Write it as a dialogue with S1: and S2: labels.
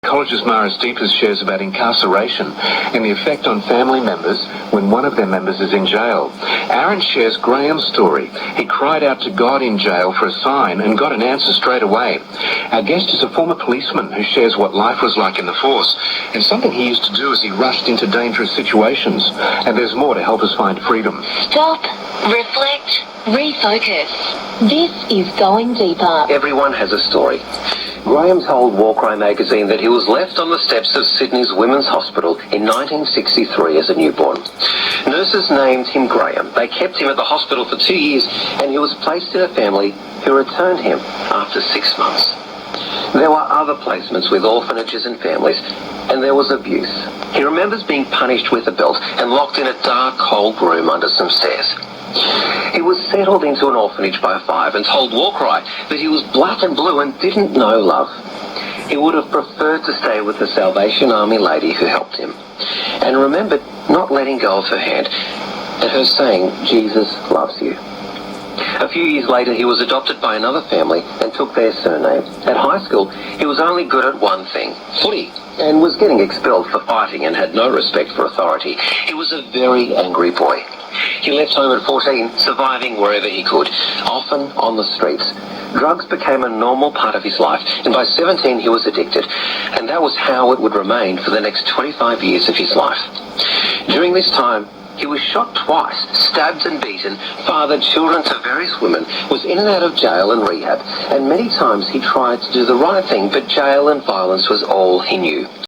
S1: Psychologist Maris Deepers shares about incarceration and the effect on family members when one of their members is in jail. Aaron shares Graham's story. He cried out to God in jail for a sign and got an answer straight away. Our guest is a former policeman who shares what life was like in the force and something he used to do as he rushed into dangerous situations. And there's more to help us find freedom.
S2: Stop, reflect, refocus. This is Going Deeper.
S3: Everyone has a story. Graham told War Cry magazine that he was left on the steps of Sydney's Women's Hospital in 1963 as a newborn. Nurses named him Graham. They kept him at the hospital for 2 years and he was placed in a family who returned him after 6 months. There were other placements with orphanages and families, and there was abuse. He remembers being punished with a belt and locked in a dark, cold room under some stairs. He was settled into an orphanage by 5 and told War Cry that he was black and blue and didn't know love. He would have preferred to stay with the Salvation Army lady who helped him, and remembered not letting go of her hand and her saying, "Jesus loves you." A few years later, he was adopted by another family and took their surname. At high school, he was only good at one thing, footy, and was getting expelled for fighting and had no respect for authority. He was a very angry boy. He left home at 14, surviving wherever he could, often on the streets. Drugs became a normal part of his life, and by 17 he was addicted, and that was how it would remain for the next 25 years of his life. During this time, he was shot twice, stabbed and beaten, fathered children to various women, was in and out of jail and rehab, and many times he tried to do the right thing, but jail and violence was all he knew.